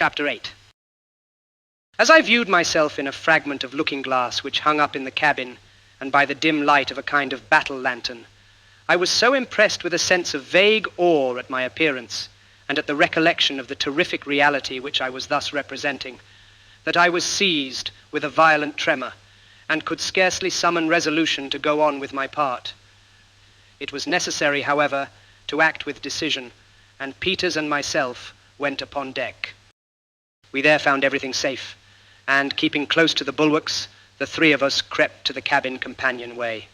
Chapter 8. As I viewed myself in a fragment of looking-glass which hung up in the cabin, and by the dim light of a kind of battle lantern, I was so impressed with a sense of vague awe at my appearance, and at the recollection of the terrific reality which I was thus representing, that I was seized with a violent tremor, and could scarcely summon resolution to go on with my part. It was necessary, however, to act with decision, and Peters and myself went upon deck. We there found everything safe, and keeping close to the bulwarks, the three of us crept to the cabin companionway.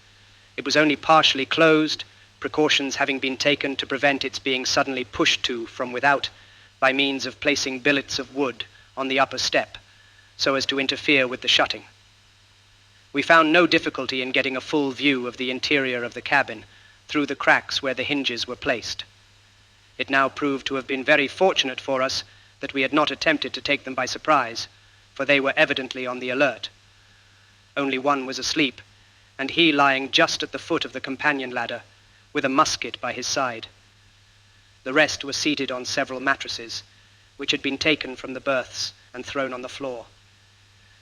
It was only partially closed, precautions having been taken to prevent its being suddenly pushed to from without by means of placing billets of wood on the upper step, so as to interfere with the shutting. We found no difficulty in getting a full view of the interior of the cabin through the cracks where the hinges were placed. It now proved to have been very fortunate for us that we had not attempted to take them by surprise, for they were evidently on the alert. Only one was asleep, and he lying just at the foot of the companion ladder, with a musket by his side. The rest were seated on several mattresses, which had been taken from the berths and thrown on the floor.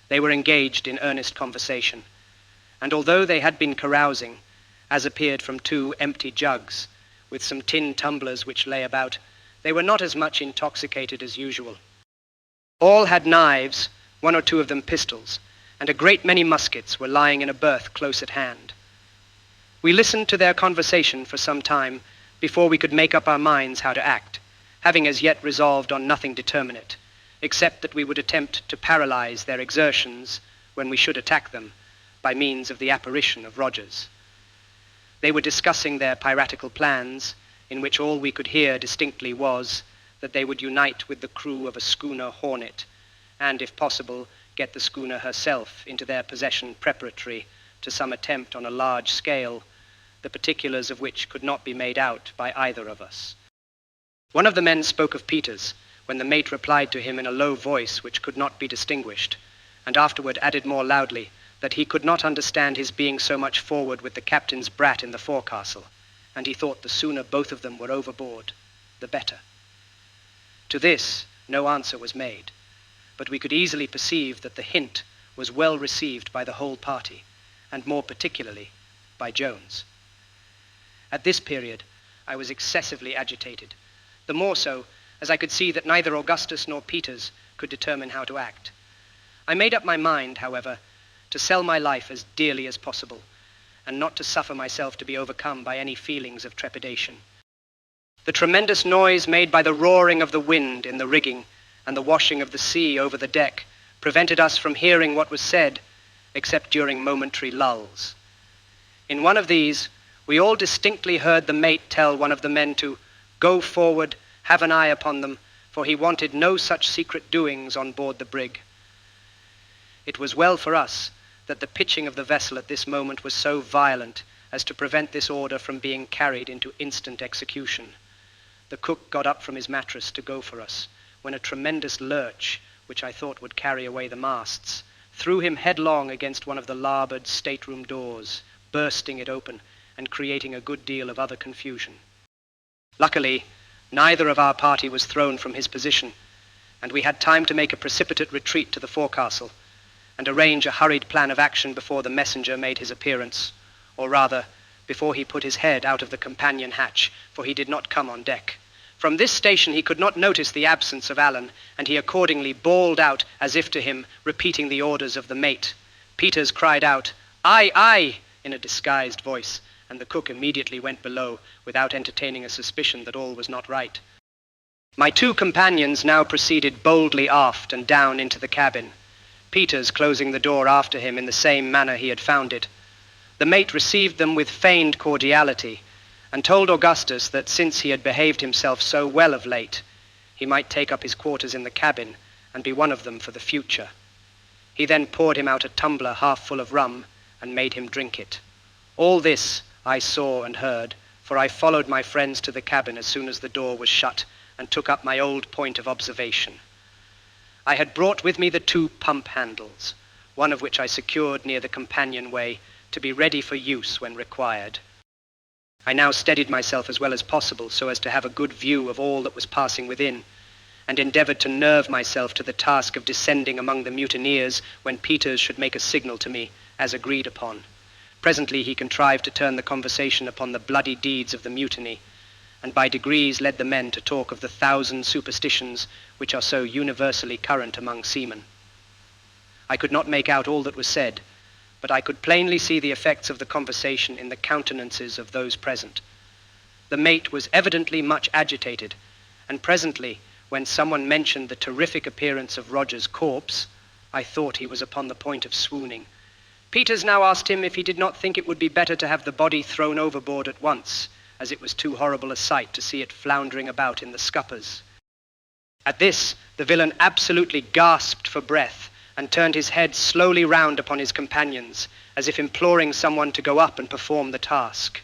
They were engaged in earnest conversation, and although they had been carousing, as appeared from 2 empty jugs, with some tin tumblers which lay about, they were not as much intoxicated as usual. All had knives, 1 or 2 of them pistols, and a great many muskets were lying in a berth close at hand. We listened to their conversation for some time before we could make up our minds how to act, having as yet resolved on nothing determinate, except that we would attempt to paralyze their exertions when we should attack them by means of the apparition of Rogers. They were discussing their piratical plans, in which all we could hear distinctly was that they would unite with the crew of a schooner Hornet, and, if possible, get the schooner herself into their possession preparatory to some attempt on a large scale, the particulars of which could not be made out by either of us. One of the men spoke of Peters, when the mate replied to him in a low voice which could not be distinguished, and afterward added more loudly that he could not understand his being so much forward with the captain's brat in the forecastle, and he thought the sooner both of them were overboard, the better. To this no answer was made, but we could easily perceive that the hint was well received by the whole party, and more particularly by Jones. At this period I was excessively agitated, the more so as I could see that neither Augustus nor Peters could determine how to act. I made up my mind, however, to sell my life as dearly as possible, and not to suffer myself to be overcome by any feelings of trepidation. The tremendous noise made by the roaring of the wind in the rigging and the washing of the sea over the deck prevented us from hearing what was said, except during momentary lulls. In one of these, we all distinctly heard the mate tell one of the men to go forward, have an eye upon them, for he wanted no such secret doings on board the brig. It was well for us that the pitching of the vessel at this moment was so violent as to prevent this order from being carried into instant execution. The cook got up from his mattress to go for us, when a tremendous lurch, which I thought would carry away the masts, threw him headlong against one of the larboard stateroom doors, bursting it open and creating a good deal of other confusion. Luckily, neither of our party was thrown from his position, and we had time to make a precipitate retreat to the forecastle, and arrange a hurried plan of action before the messenger made his appearance, or rather, before he put his head out of the companion hatch, for he did not come on deck. From this station he could not notice the absence of Allan, and he accordingly bawled out, as if to him, repeating the orders of the mate. Peters cried out, "Aye, aye," in a disguised voice, and the cook immediately went below, without entertaining a suspicion that all was not right. My 2 companions now proceeded boldly aft and down into the cabin, Peters closing the door after him in the same manner he had found it. The mate received them with feigned cordiality, and told Augustus that since he had behaved himself so well of late, he might take up his quarters in the cabin and be one of them for the future. He then poured him out a tumbler half full of rum and made him drink it. All this I saw and heard, for I followed my friends to the cabin as soon as the door was shut and took up my old point of observation. I had brought with me the 2 pump handles, one of which I secured near the companionway to be ready for use when required. I now steadied myself as well as possible so as to have a good view of all that was passing within, and endeavored to nerve myself to the task of descending among the mutineers when Peters should make a signal to me, as agreed upon. Presently he contrived to turn the conversation upon the bloody deeds of the mutiny, and by degrees led the men to talk of the 1,000 superstitions which are so universally current among seamen. I could not make out all that was said, but I could plainly see the effects of the conversation in the countenances of those present. The mate was evidently much agitated, and presently, when someone mentioned the terrific appearance of Roger's corpse, I thought he was upon the point of swooning. Peters now asked him if he did not think it would be better to have the body thrown overboard at once, as it was too horrible a sight to see it floundering about in the scuppers. At this, the villain absolutely gasped for breath, and turned his head slowly round upon his companions, as if imploring someone to go up and perform the task.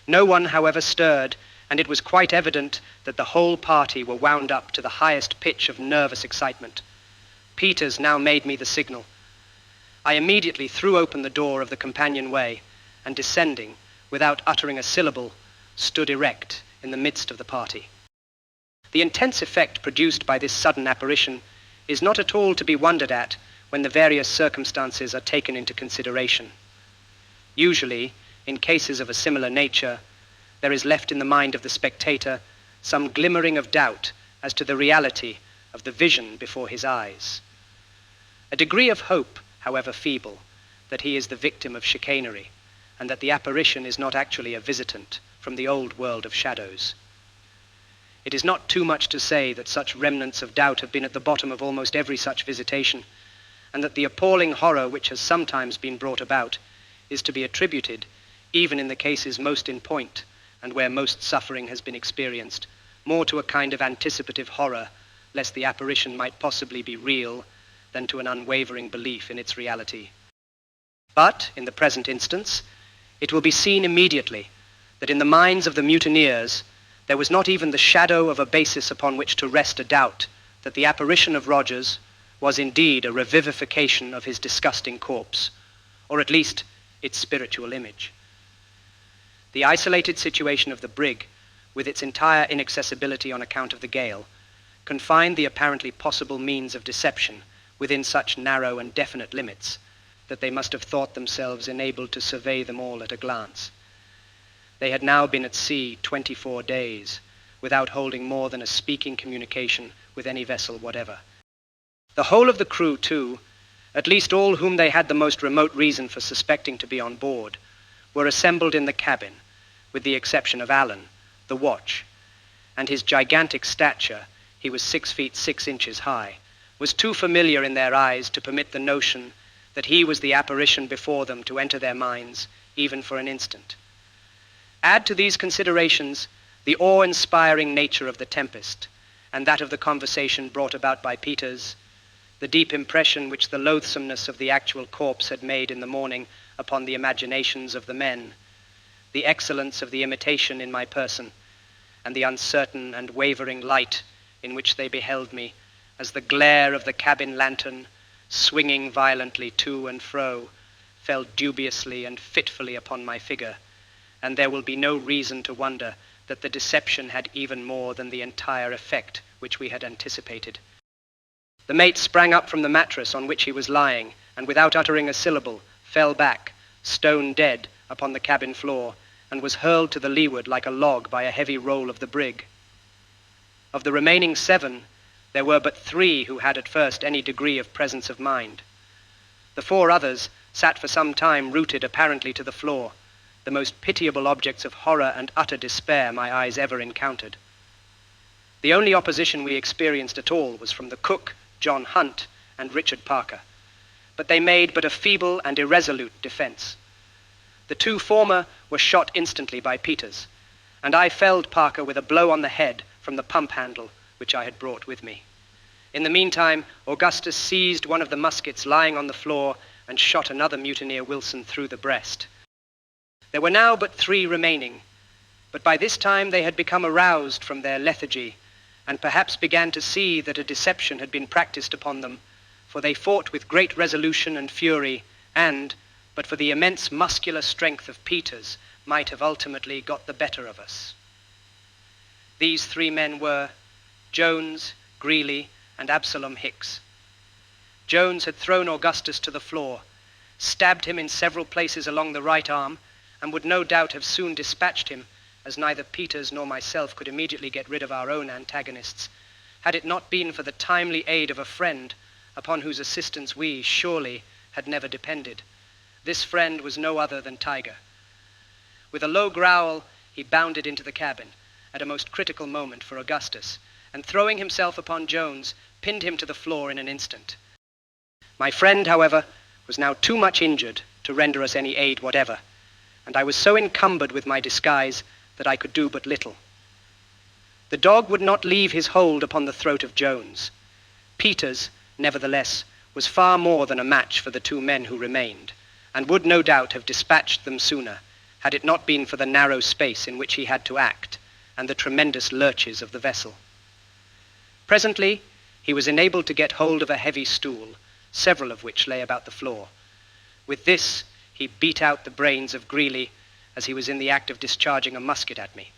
No one, however, stirred, and it was quite evident that the whole party were wound up to the highest pitch of nervous excitement. Peters now made me the signal. I immediately threw open the door of the companion-way, and descending, without uttering a syllable, stood erect in the midst of the party. The intense effect produced by this sudden apparition is not at all to be wondered at when the various circumstances are taken into consideration. Usually, in cases of a similar nature, there is left in the mind of the spectator some glimmering of doubt as to the reality of the vision before his eyes. A degree of hope, however feeble, that he is the victim of chicanery, and that the apparition is not actually a visitant from the old world of shadows. It is not too much to say that such remnants of doubt have been at the bottom of almost every such visitation, and that the appalling horror which has sometimes been brought about is to be attributed, even in the cases most in point, and where most suffering has been experienced, more to a kind of anticipative horror, lest the apparition might possibly be real, than to an unwavering belief in its reality. But, in the present instance, it will be seen immediately that in the minds of the mutineers there was not even the shadow of a basis upon which to rest a doubt that the apparition of Rogers was indeed a revivification of his disgusting corpse, or at least its spiritual image. The isolated situation of the brig, with its entire inaccessibility on account of the gale, confined the apparently possible means of deception within such narrow and definite limits that they must have thought themselves enabled to survey them all at a glance. They had now been at sea 24 days, without holding more than a speaking communication with any vessel whatever. The whole of the crew, too, at least all whom they had the most remote reason for suspecting to be on board, were assembled in the cabin, with the exception of Allan, the watch, and his gigantic stature, he was 6 feet 6 inches high, was too familiar in their eyes to permit the notion that he was the apparition before them to enter their minds, even for an instant. Add to these considerations the awe-inspiring nature of the tempest, and that of the conversation brought about by Peters, the deep impression which the loathsomeness of the actual corpse had made in the morning upon the imaginations of the men, the excellence of the imitation in my person, and the uncertain and wavering light in which they beheld me, as the glare of the cabin lantern, swinging violently to and fro, fell dubiously and fitfully upon my figure, and there will be no reason to wonder that the deception had even more than the entire effect which we had anticipated. The mate sprang up from the mattress on which he was lying, and without uttering a syllable, fell back, stone dead, upon the cabin floor, and was hurled to the leeward like a log by a heavy roll of the brig. Of the remaining 7, there were but 3 who had at first any degree of presence of mind. The 4 others sat for some time rooted apparently to the floor, the most pitiable objects of horror and utter despair my eyes ever encountered. The only opposition we experienced at all was from the cook, John Hunt, and Richard Parker, but they made but a feeble and irresolute defense. The 2 former were shot instantly by Peters, and I felled Parker with a blow on the head from the pump handle which I had brought with me. In the meantime, Augustus seized one of the muskets lying on the floor and shot another mutineer Wilson through the breast. There were now but 3 remaining, but by this time they had become aroused from their lethargy, and perhaps began to see that a deception had been practiced upon them, for they fought with great resolution and fury, and, but for the immense muscular strength of Peters, might have ultimately got the better of us. These 3 men were Jones, Greeley, and Absalom Hicks. Jones had thrown Augustus to the floor, stabbed him in several places along the right arm, and would no doubt have soon dispatched him, as neither Peters nor myself could immediately get rid of our own antagonists, had it not been for the timely aid of a friend upon whose assistance we, surely, had never depended. This friend was no other than Tiger. With a low growl, he bounded into the cabin at a most critical moment for Augustus, and throwing himself upon Jones, pinned him to the floor in an instant. My friend, however, was now too much injured to render us any aid whatever, and I was so encumbered with my disguise that I could do but little. The dog would not leave his hold upon the throat of Jones. Peters, nevertheless, was far more than a match for the two men who remained, and would no doubt have dispatched them sooner, had it not been for the narrow space in which he had to act, and the tremendous lurches of the vessel. Presently, he was enabled to get hold of a heavy stool, several of which lay about the floor. With this, he beat out the brains of Greeley as he was in the act of discharging a musket at me,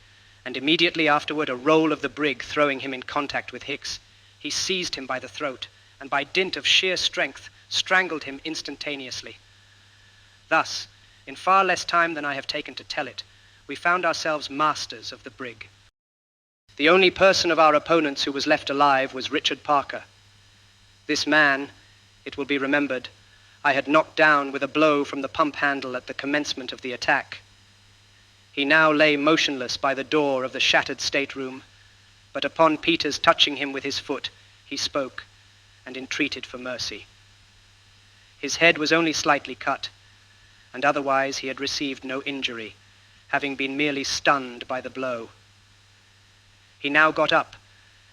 and immediately afterward a roll of the brig throwing him in contact with Hicks, he seized him by the throat, and by dint of sheer strength, strangled him instantaneously. Thus, in far less time than I have taken to tell it, we found ourselves masters of the brig. The only person of our opponents who was left alive was Richard Parker. This man, it will be remembered, I had knocked down with a blow from the pump handle at the commencement of the attack. He now lay motionless by the door of the shattered stateroom, but upon Peters touching him with his foot, he spoke and entreated for mercy. His head was only slightly cut, and otherwise he had received no injury, having been merely stunned by the blow. He now got up,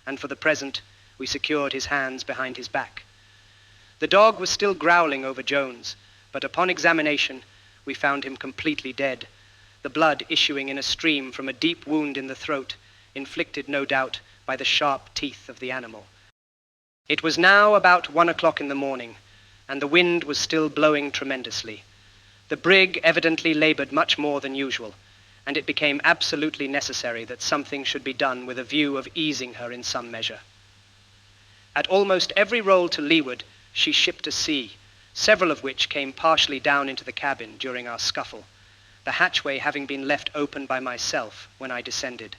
and for the present we secured his hands behind his back. The dog was still growling over Jones, but upon examination we found him completely dead, the blood issuing in a stream from a deep wound in the throat, inflicted no doubt by the sharp teeth of the animal. It was now about 1 o'clock in the morning, and the wind was still blowing tremendously. The brig evidently labored much more than usual, and it became absolutely necessary that something should be done with a view of easing her in some measure. At almost every roll to leeward, she shipped a sea, several of which came partially down into the cabin during our scuffle, the hatchway having been left open by myself when I descended.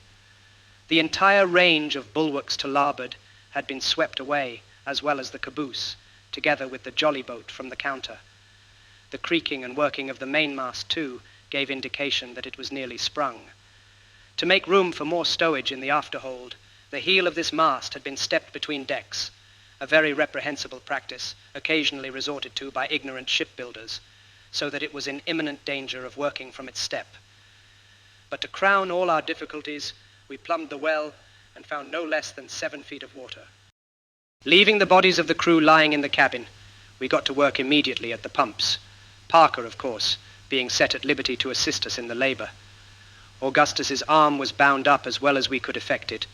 The entire range of bulwarks to larboard had been swept away, as well as the caboose, together with the jolly boat from the counter. The creaking and working of the mainmast, too, gave indication that it was nearly sprung. To make room for more stowage in the afterhold, the heel of this mast had been stepped between decks, a very reprehensible practice occasionally resorted to by ignorant shipbuilders, so that it was in imminent danger of working from its step. But to crown all our difficulties, we plumbed the well and found no less than 7 feet of water. Leaving the bodies of the crew lying in the cabin, we got to work immediately at the pumps, Parker, of course, being set at liberty to assist us in the labor. Augustus's arm was bound up as well as we could effect it,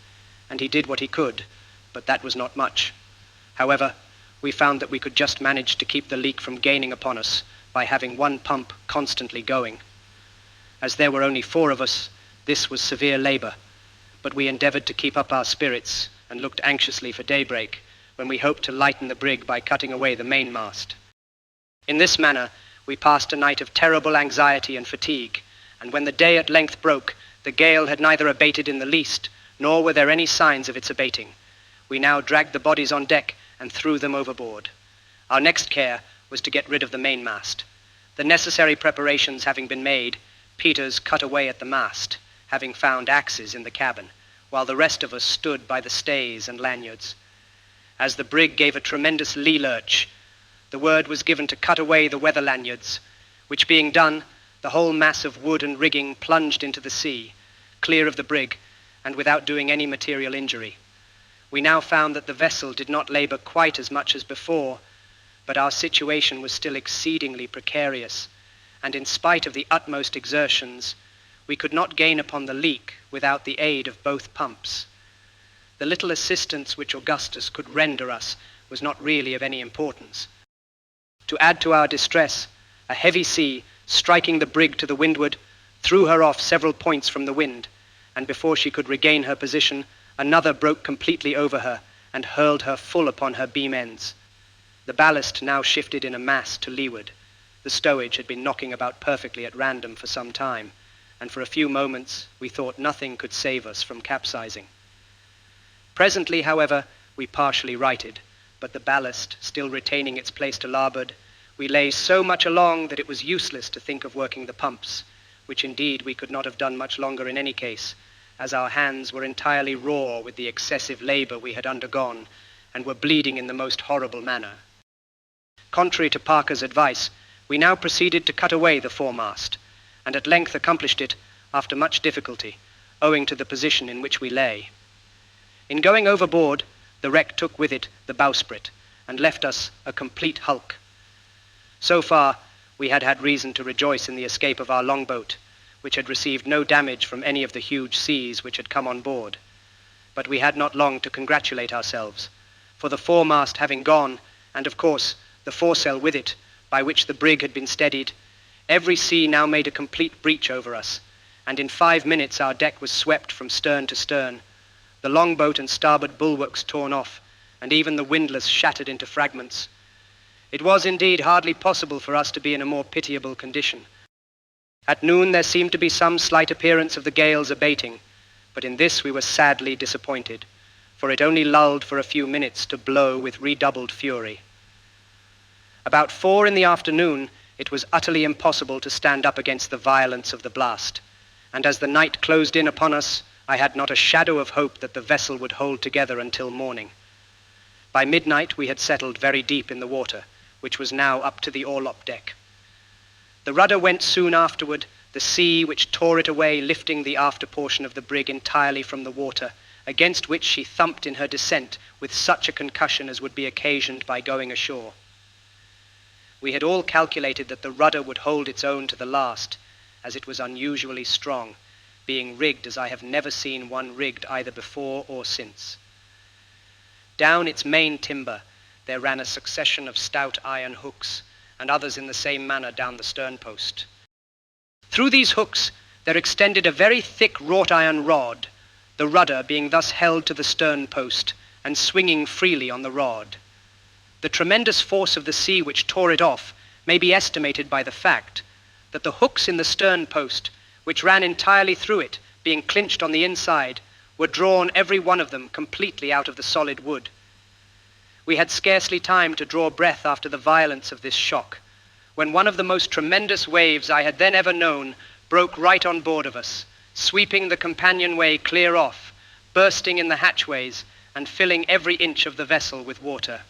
and he did what he could, but that was not much. However, we found that we could just manage to keep the leak from gaining upon us by having one pump constantly going. As there were only 4 of us, this was severe labor, but we endeavored to keep up our spirits and looked anxiously for daybreak, when we hoped to lighten the brig by cutting away the mainmast. In this manner, we passed a night of terrible anxiety and fatigue, and when the day at length broke, the gale had neither abated in the least, nor were there any signs of its abating. We now dragged the bodies on deck and threw them overboard. Our next care was to get rid of the mainmast. The necessary preparations having been made, Peters cut away at the mast, having found axes in the cabin, while the rest of us stood by the stays and lanyards. As the brig gave a tremendous lee lurch, the word was given to cut away the weather lanyards, which being done, the whole mass of wood and rigging plunged into the sea, clear of the brig, and without doing any material injury. We now found that the vessel did not labor quite as much as before, but our situation was still exceedingly precarious, and in spite of the utmost exertions, we could not gain upon the leak without the aid of both pumps. The little assistance which Augustus could render us was not really of any importance. To add to our distress, a heavy sea, striking the brig to the windward, threw her off several points from the wind, and before she could regain her position, another broke completely over her and hurled her full upon her beam ends. The ballast now shifted in a mass to leeward. The stowage had been knocking about perfectly at random for some time, and for a few moments we thought nothing could save us from capsizing. Presently, however, we partially righted, but the ballast still retaining its place to larboard, we lay so much along that it was useless to think of working the pumps, which indeed we could not have done much longer in any case, as our hands were entirely raw with the excessive labor we had undergone, and were bleeding in the most horrible manner. Contrary to Parker's advice, we now proceeded to cut away the foremast, and at length accomplished it after much difficulty, owing to the position in which we lay. In going overboard, the wreck took with it the bowsprit, and left us a complete hulk. So far, we had had reason to rejoice in the escape of our longboat, which had received no damage from any of the huge seas which had come on board. But we had not long to congratulate ourselves, for the foremast having gone, and of course the foresail with it, by which the brig had been steadied, every sea now made a complete breach over us, and in 5 minutes our deck was swept from stern to stern, the longboat and starboard bulwarks torn off, and even the windlass shattered into fragments. It was indeed hardly possible for us to be in a more pitiable condition. At noon there seemed to be some slight appearance of the gales abating, but in this we were sadly disappointed, for it only lulled for a few minutes to blow with redoubled fury. About 4 in the afternoon, it was utterly impossible to stand up against the violence of the blast, and as the night closed in upon us, I had not a shadow of hope that the vessel would hold together until morning. By midnight we had settled very deep in the water, which was now up to the orlop deck. The rudder went soon afterward, the sea which tore it away lifting the after portion of the brig entirely from the water, against which she thumped in her descent with such a concussion as would be occasioned by going ashore. We had all calculated that the rudder would hold its own to the last, as it was unusually strong, being rigged as I have never seen one rigged either before or since. Down its main timber there ran a succession of stout iron hooks, and others in the same manner down the stern post. Through these hooks there extended a very thick wrought iron rod, the rudder being thus held to the stern post, and swinging freely on the rod. The tremendous force of the sea which tore it off may be estimated by the fact that the hooks in the stern post, which ran entirely through it, being clinched on the inside, were drawn every one of them completely out of the solid wood. We had scarcely time to draw breath after the violence of this shock, when one of the most tremendous waves I had then ever known broke right on board of us, sweeping the companionway clear off, bursting in the hatchways, and filling every inch of the vessel with water.